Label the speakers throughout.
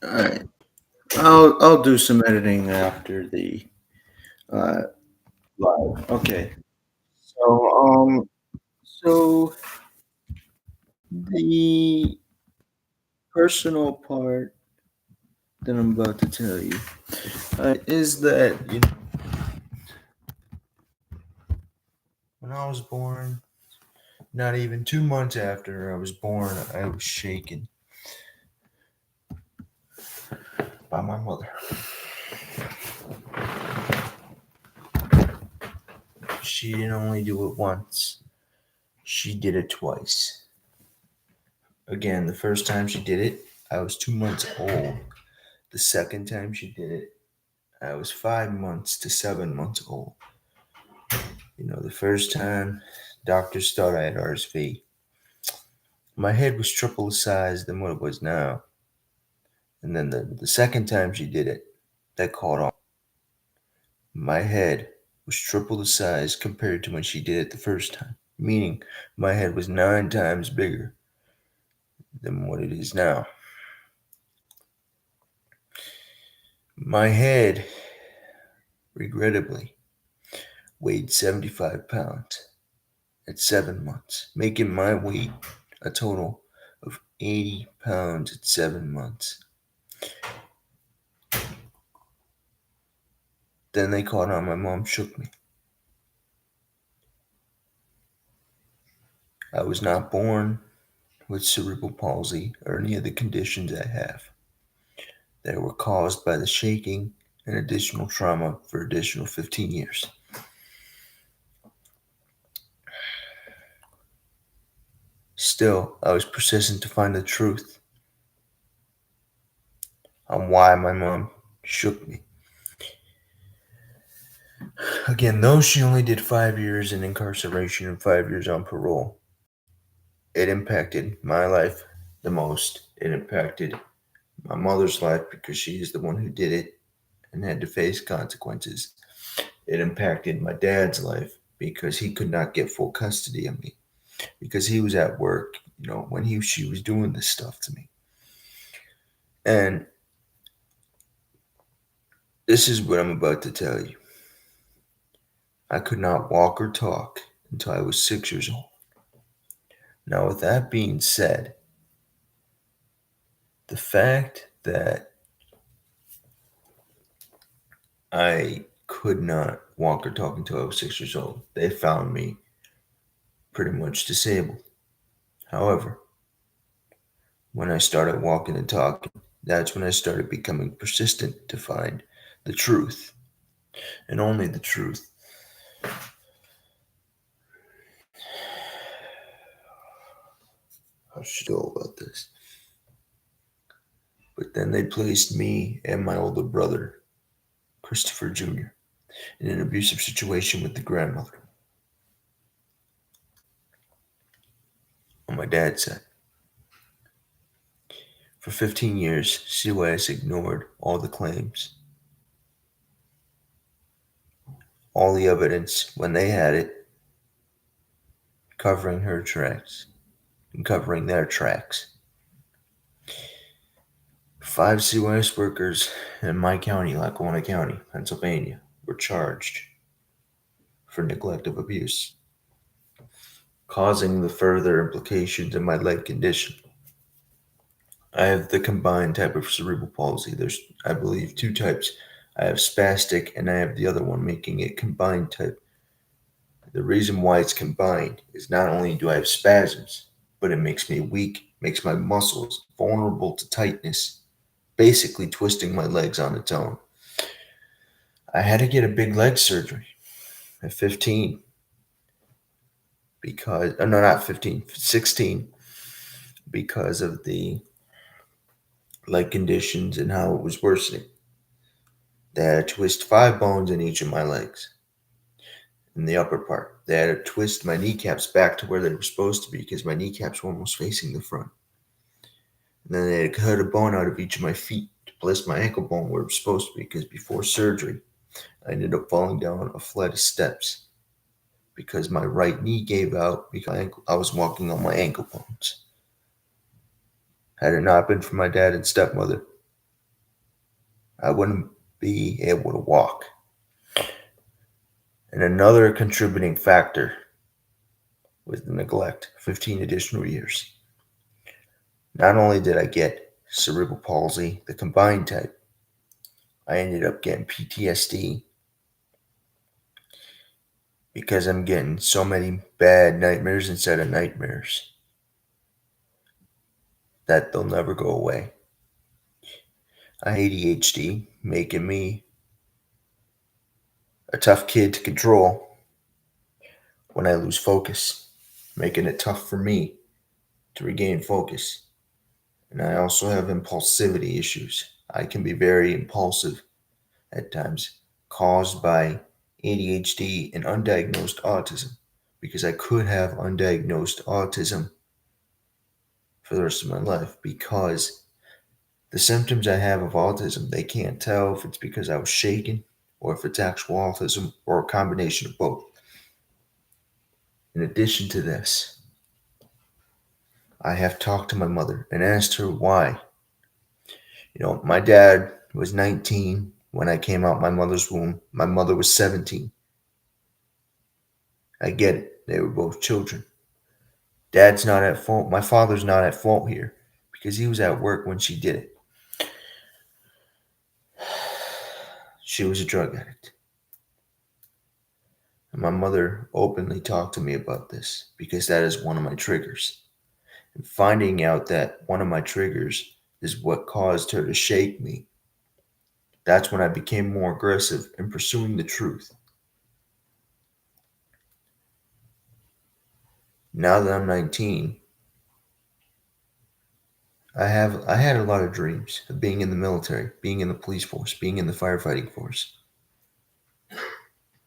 Speaker 1: All right. I'll do some editing after the uh, live. Okay. So so the personal part that I'm about to tell you is that when I was born, not even 2 months after I was born, I was shaken by my mother. She didn't only do it once; she did it twice. Again, the first time she did it, I was 2 months old. The second time she did it, I was 5 months to 7 months old. The first time, doctors thought I had RSV. My head was triple the size than what it was now. And then the second time she did it, that caught on. My head was triple the size compared to when she did it the first time, meaning my head was 9 times bigger than what it is now. My head, regrettably, weighed 75 pounds at 7 months, making my weight a total of 80 pounds at 7 months. Then they caught on. My mom shook me. I was not born with cerebral palsy or any of the conditions I have. They were caused by the shaking and additional trauma for additional 15 years. Still, I was persistent to find the truth on why my mom shook me. Again, though she only did 5 years in incarceration and 5 years on parole, it impacted my life the most. It impacted my mother's life because she is the one who did it and had to face consequences. It impacted my dad's life because he could not get full custody of me because he was at work, when she was doing this stuff to me. And this is what I'm about to tell you. I could not walk or talk until I was 6 years old. Now, with that being said, the fact that I could not walk or talk until I was 6 years old, they found me pretty much disabled. However, when I started walking and talking, that's when I started becoming persistent to find the truth and only the truth. How should I go about this? But then they placed me and my older brother, Christopher Jr., in an abusive situation with the grandmother on my dad's side. For 15 years, CYS ignored all the claims, all the evidence when they had it, covering her tracks and covering their tracks. 5 CYS workers in my county, Lackawanna County, Pennsylvania, were charged for neglect of abuse, causing the further implications of my leg condition. I have the combined type of cerebral palsy. There's, I believe, two types. I have spastic and I have the other one, making it combined type. The reason why it's combined is not only do I have spasms, but it makes me weak, makes my muscles vulnerable to tightness, basically twisting my legs on its own. I had to get a big leg surgery at 15 because, no, not 15, 16, because of the leg conditions and how it was worsening. They had to twist 5 bones in each of my legs in the upper part. They had to twist my kneecaps back to where they were supposed to be because my kneecaps were almost facing the front. And then they had to cut a bone out of each of my feet to place my ankle bone where it was supposed to be because before surgery, I ended up falling down a flight of steps because my right knee gave out because I was walking on my ankle bones. Had it not been for my dad and stepmother, I wouldn't be able to walk. And another contributing factor was the neglect, 15 additional years. Not only did I get cerebral palsy, the combined type, I ended up getting PTSD because I'm getting so many bad nightmares instead of nightmares that they'll never go away. I ADHD, making me a tough kid to control when I lose focus, making it tough for me to regain focus. And I also have impulsivity issues. I can be very impulsive at times, caused by ADHD and undiagnosed autism, because I could have undiagnosed autism for the rest of my life because the symptoms I have of autism, they can't tell if it's because I was shaken or if it's actual autism or a combination of both. In addition to this, I have talked to my mother and asked her why. My dad was 19 when I came out my mother's womb. My mother was 17. I get it. They were both children. Dad's not at fault. My father's not at fault here because he was at work when she did it. She was a drug addict. And my mother openly talked to me about this because that is one of my triggers. And finding out that one of my triggers is what caused her to shake me, that's when I became more aggressive in pursuing the truth. Now that I'm 19, I had a lot of dreams of being in the military, being in the police force, being in the firefighting force,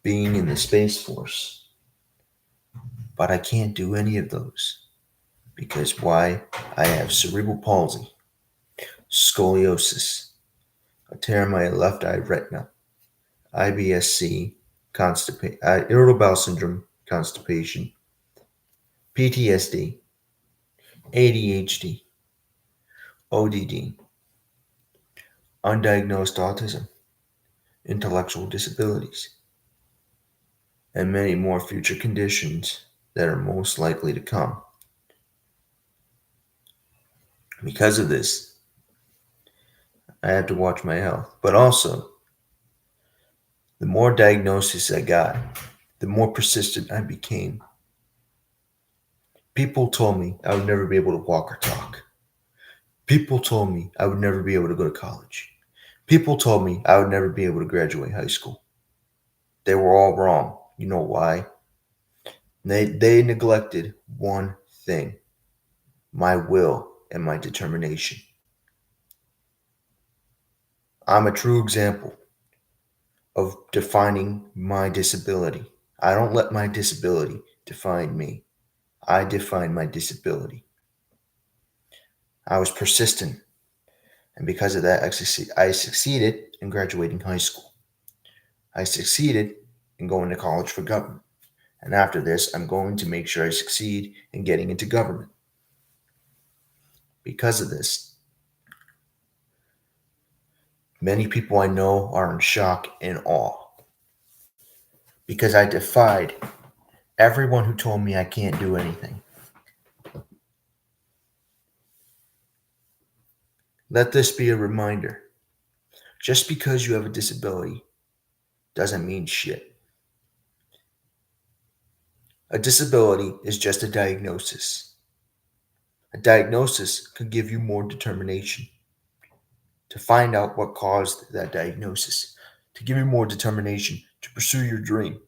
Speaker 1: being in the space force. But I can't do any of those because why? I have cerebral palsy, scoliosis, a tear in my left eye retina, IBS-C, irritable bowel syndrome, constipation, PTSD, ADHD, ODD, undiagnosed autism, intellectual disabilities, and many more future conditions that are most likely to come. Because of this, I have to watch my health. But also, the more diagnosis I got, the more persistent I became. People told me I would never be able to walk or talk. People told me I would never be able to go to college. People told me I would never be able to graduate high school. They were all wrong. You know why? They neglected one thing: my will and my determination. I'm a true example of defining my disability. I don't let my disability define me. I define my disability. I was persistent, and because of that, I succeeded in graduating high school. I succeeded in going to college for government. And after this, I'm going to make sure I succeed in getting into government. Because of this, many people I know are in shock and awe because I defied everyone who told me I can't do anything. Let this be a reminder. Just because you have a disability doesn't mean shit. A disability is just a diagnosis. A diagnosis could give you more determination to find out what caused that diagnosis, to give you more determination to pursue your dream.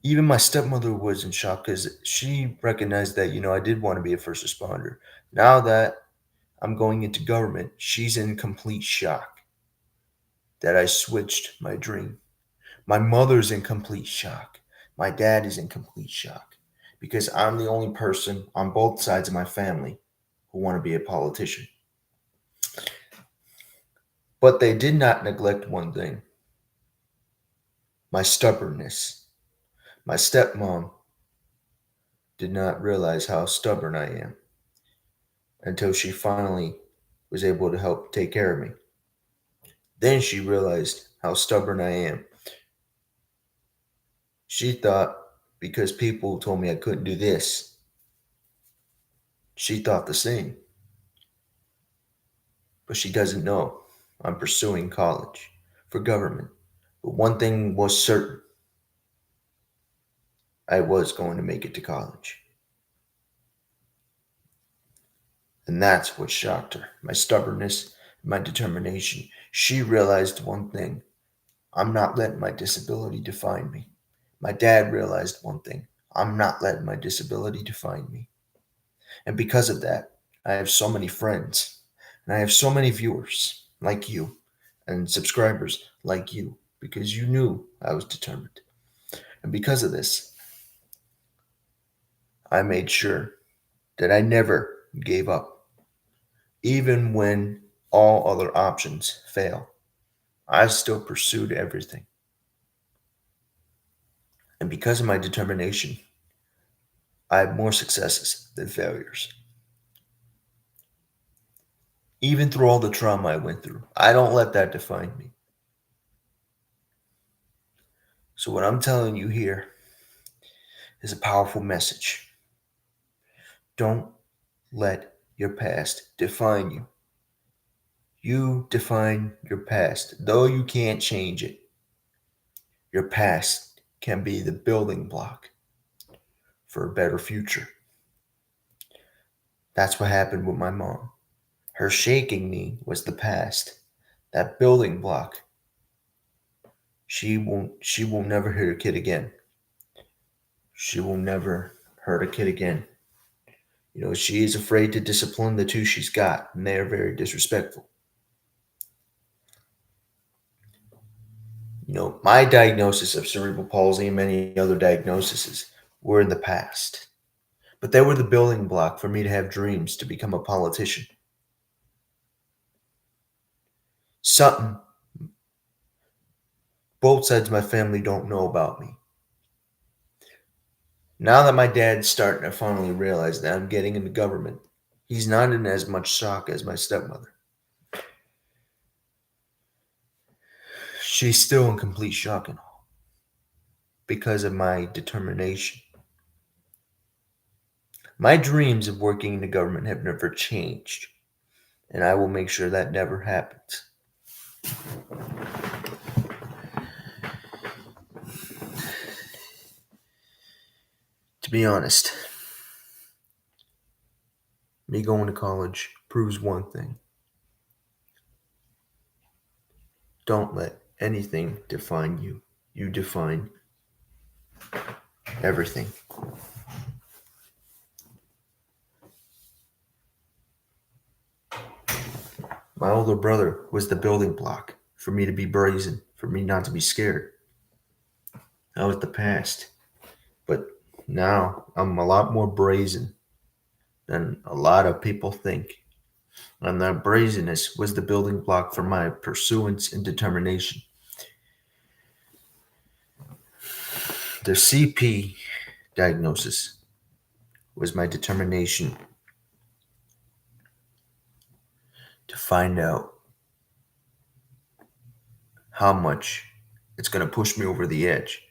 Speaker 1: Even my stepmother was in shock because she recognized that, I did want to be a first responder. Now that I'm going into government, she's in complete shock that I switched my dream. My mother's in complete shock. My dad is in complete shock because I'm the only person on both sides of my family who want to be a politician. But they did not neglect one thing: my stubbornness. My stepmom did not realize how stubborn I am. until she finally was able to help take care of me. Then she realized how stubborn I am. She thought because people told me I couldn't do this, she thought the same. But she doesn't know I'm pursuing college for government. But one thing was certain, I was going to make it to college. And that's what shocked her, my stubbornness, my determination. She realized one thing, I'm not letting my disability define me. My dad realized one thing, I'm not letting my disability define me. And because of that, I have so many friends, and I have so many viewers like you, and subscribers like you, because you knew I was determined. And because of this, I made sure that I never gave up, even when all other options fail. I still pursued everything. And because of my determination, I have more successes than failures. Even through all the trauma I went through, I don't let that define me. So, what I'm telling you here is a powerful message. Don't let your past define you. You define your past. Though you can't change it, your past can be the building block for a better future. That's what happened with my mom. Her shaking me was the past. That building block. She will never hurt a kid again. She will never hurt a kid again. She is afraid to discipline the two she's got, and they are very disrespectful. My diagnosis of cerebral palsy and many other diagnoses were in the past. But they were the building block for me to have dreams to become a politician. Something both sides of my family don't know about me. Now that my dad's starting to finally realize that I'm getting into government, he's not in as much shock as my stepmother. She's still in complete shock and awe because of my determination. My dreams of working in the government have never changed, and I will make sure that never happens. To be honest, me going to college proves one thing. Don't let anything define you. You define everything. My older brother was the building block for me to be brazen, for me not to be scared. That was the past. But now I'm a lot more brazen than a lot of people think. And that brazenness was the building block for my pursuance and determination. The CP diagnosis was my determination to find out how much it's going to push me over the edge.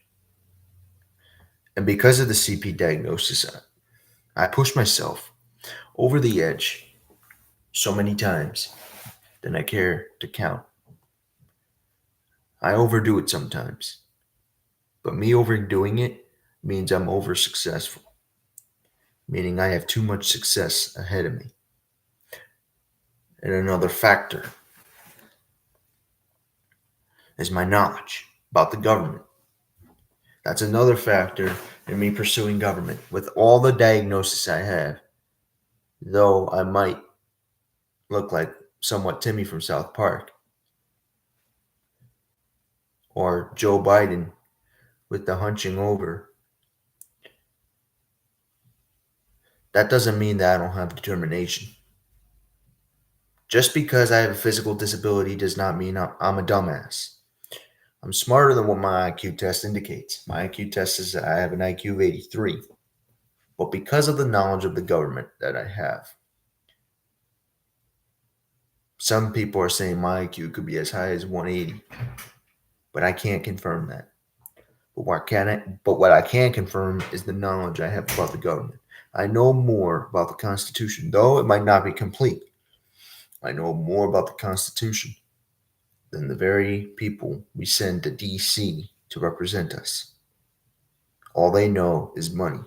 Speaker 1: And because of the CP diagnosis, I pushed myself over the edge so many times than I care to count. I overdo it sometimes, but me overdoing it means I'm over successful, meaning I have too much success ahead of me. And another factor is my knowledge about the government. That's another factor in me pursuing government. With all the diagnosis I have, though I might look like somewhat Timmy from South Park or Joe Biden with the hunching over, that doesn't mean that I don't have determination. Just because I have a physical disability does not mean I'm a dumbass. I'm smarter than what my IQ test indicates. My IQ test says I have an IQ of 83. But because of the knowledge of the government that I have, Some people are saying my IQ could be as high as 180, but I can't confirm that. But what I can confirm is the knowledge I have about the government. I know more about the Constitution, though it might not be complete. I know more about the Constitution than the very people we send to DC to represent us. All they know is money.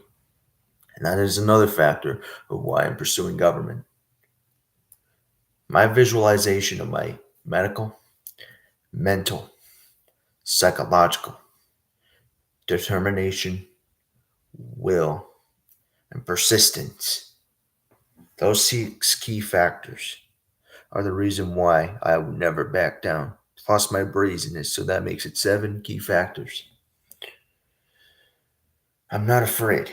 Speaker 1: And that is another factor of why I'm pursuing government. My visualization of my medical, mental, psychological, determination, will, and persistence, those 6 key factors are the reason why I would never back down. Plus my brazenness, so that makes it 7 key factors. I'm not afraid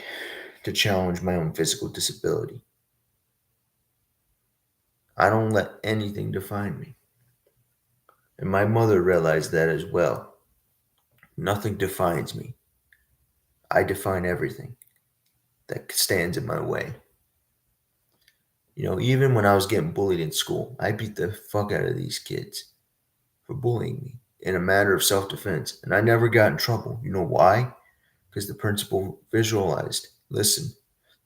Speaker 1: to challenge my own physical disability. I don't let anything define me. And my mother realized that as well. Nothing defines me. I define everything that stands in my way. Even when I was getting bullied in school, I beat the fuck out of these kids for bullying me in a matter of self defense. And I never got in trouble. You know why? Because the principal visualized, listen,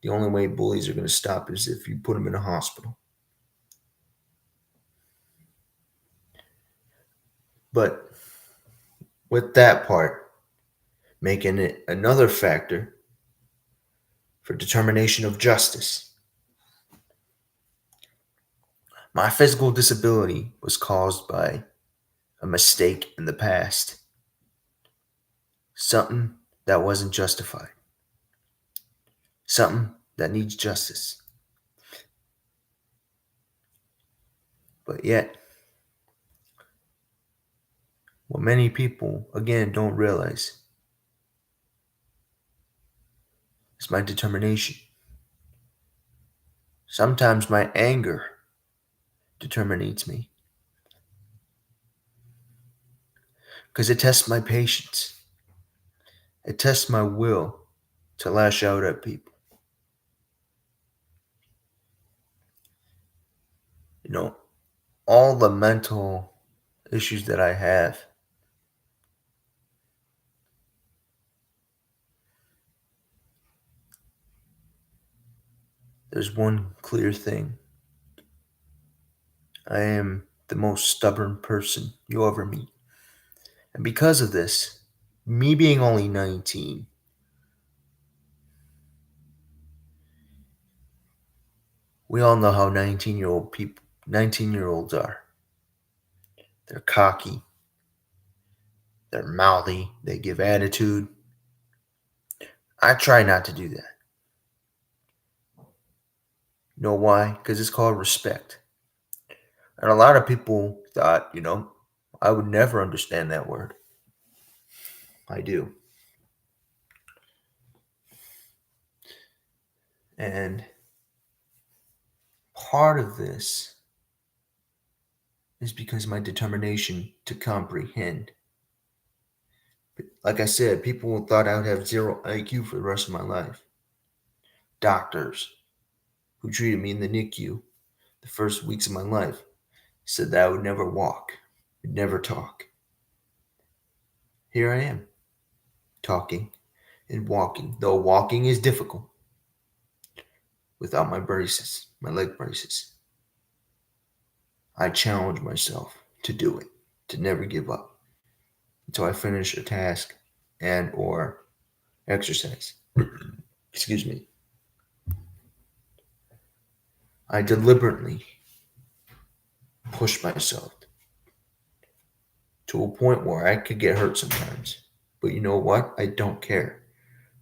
Speaker 1: the only way bullies are going to stop is if you put them in a hospital. But with that part, making it another factor for determination of justice. My physical disability was caused by a mistake in the past, something that wasn't justified, something that needs justice. But yet, what many people, again, don't realize is my determination. Sometimes my anger determinates me because it tests my patience. It tests my will to lash out at people. All the mental issues that I have, there's one clear thing. I am the most stubborn person you'll ever meet. And because of this, me being only 19, we all know how 19-year-olds are. They're cocky, they're mouthy, they give attitude. I try not to do that. You know why? Because it's called respect. And a lot of people thought, I would never understand that word. I do. And part of this is because of my determination to comprehend. Like I said, people thought I would have 0 IQ for the rest of my life. Doctors who treated me in the NICU the first weeks of my life said that I would never walk, would never talk. Here I am, talking and walking, though walking is difficult without my braces, my leg braces. I challenge myself to do it, to never give up until I finish a task and or exercise. Excuse me. I deliberately push myself to a point where I could get hurt sometimes. But you know what? I don't care.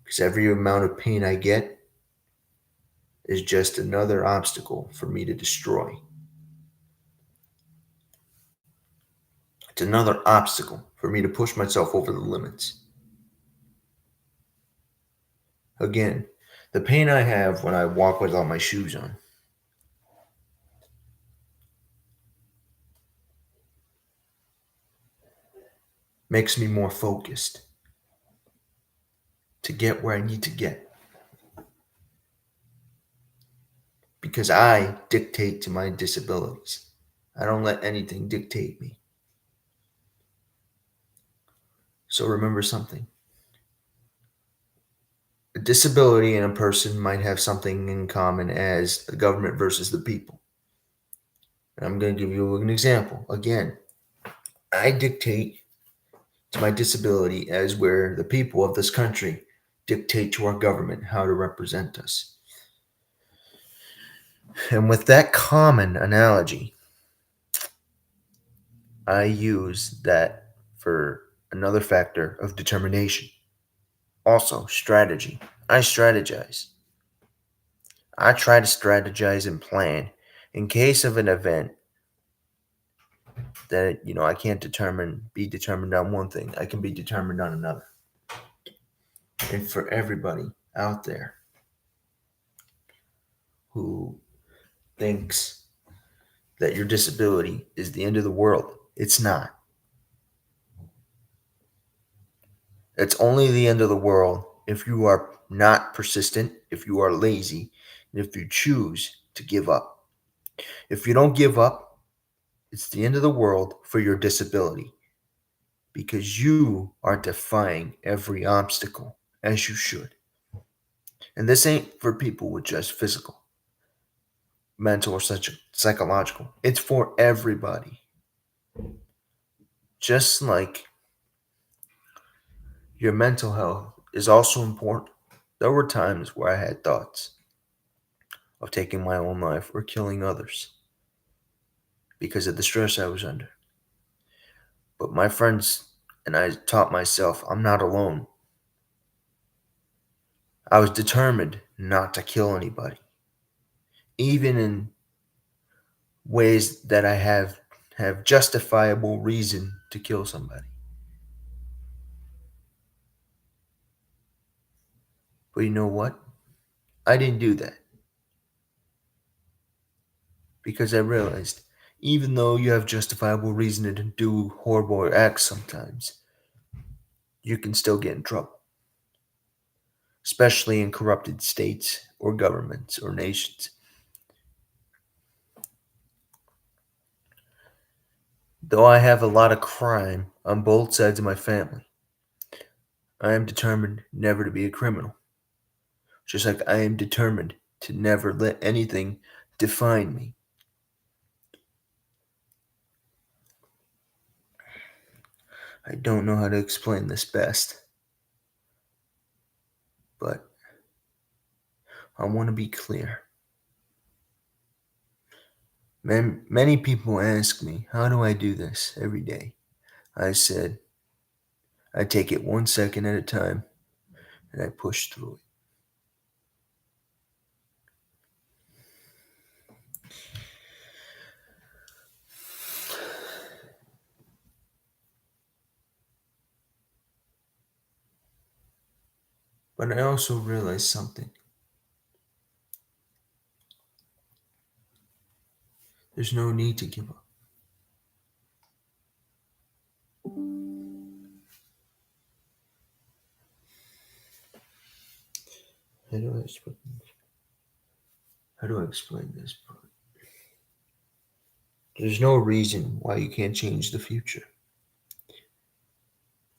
Speaker 1: Because every amount of pain I get is just another obstacle for me to destroy. It's another obstacle for me to push myself over the limits. Again, the pain I have when I walk without my shoes on makes me more focused to get where I need to get. Because I dictate to my disabilities. I don't let anything dictate me. So remember something. A disability and a person might have something in common as the government versus the people. And I'm going to give you an example. Again, I dictate to my disability as where the people of this country dictate to our government how to represent us. And with that common analogy, I use that for another factor of determination. Also, strategy. I strategize. I try to strategize and plan in case of an event that I can't be determined on one thing. I can be determined on another. And for everybody out there who thinks that your disability is the end of the world, it's not. It's only the end of the world if you are not persistent, if you are lazy, and if you choose to give up. If you don't give up, it's the end of the world for your disability because you are defying every obstacle as you should. And this ain't for people with just physical, mental, or such psychological. It's for everybody. Just like your mental health is also important. There were times where I had thoughts of taking my own life or killing others because of the stress I was under. But my friends and I taught myself I'm not alone. I was determined not to kill anybody, even in ways that I have justifiable reason to kill somebody. But you know what? I didn't do that because I realized even though you have justifiable reason to do horrible acts sometimes, you can still get in trouble, especially in corrupted states or governments or nations. Though I have a lot of crime on both sides of my family, I am determined never to be a criminal, just like I am determined to never let anything define me. I don't know how to explain this best, but I want to be clear. Many people ask me, how do I do this every day? I said, I take it 1 second at a time and I push through it. But I also realized something. There's no need to give up. How do I explain, how do I explain this part? There's no reason why you can't change the future.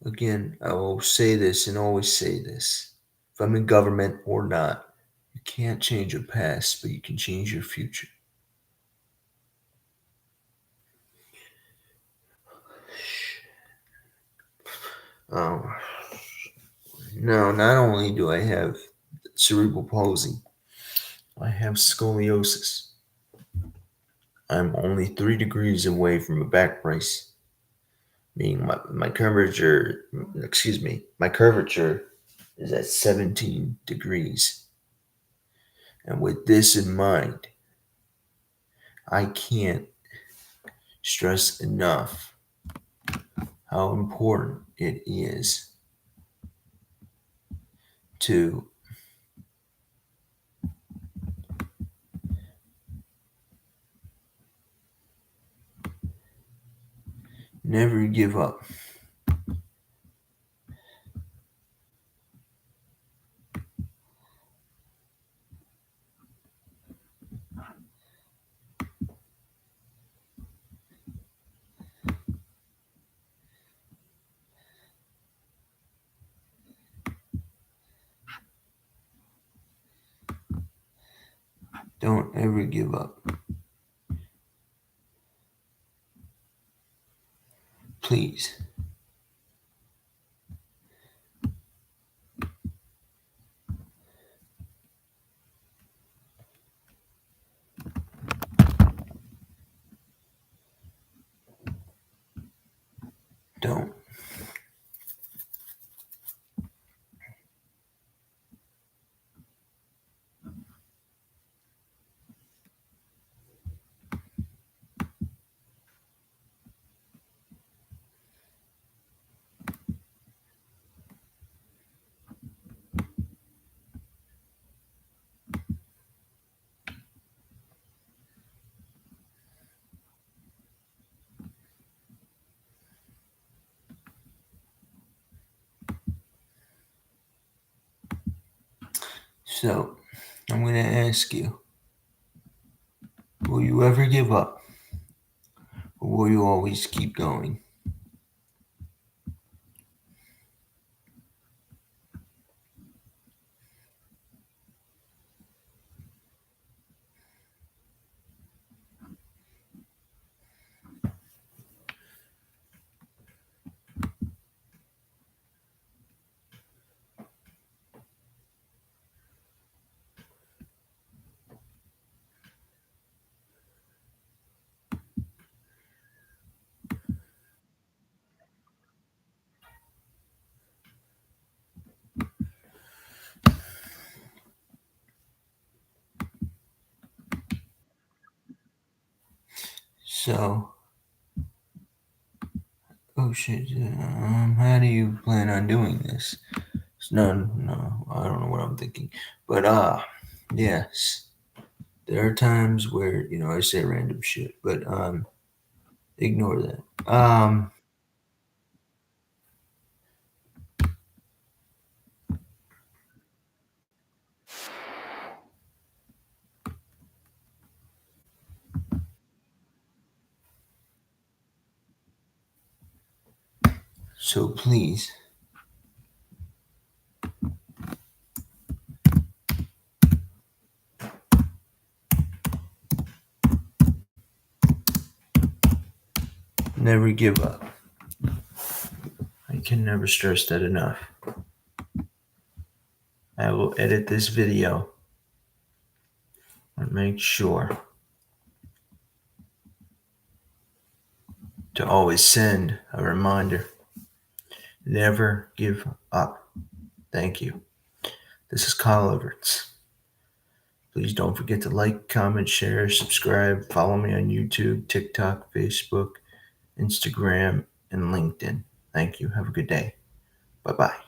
Speaker 1: Again, I will say this and always say this. If I'm in government or not, you can't change your past, but you can change your future. Um, no, not only do I have cerebral palsy, I have scoliosis. I'm only 3 degrees away from a back brace, meaning my curvature, my curvature is at 17 degrees. And with this in mind, I can't stress enough how important it is to never give up. Don't ever give up. Please. Don't. So, I'm going to ask you, will you ever give up? Or will you always keep going? So, oh shit, how do you plan on doing this? No, I don't know what I'm thinking. But, yes, there are times where, I say random shit, but, ignore that. So please, never give up. I can never stress that enough. I will edit this video and make sure to always send a reminder. Never give up. Thank you. This is Kyle Everts. Please don't forget to like, comment, share, subscribe, follow me on YouTube, TikTok, Facebook, Instagram, and LinkedIn. Thank you. Have a good day. Bye bye.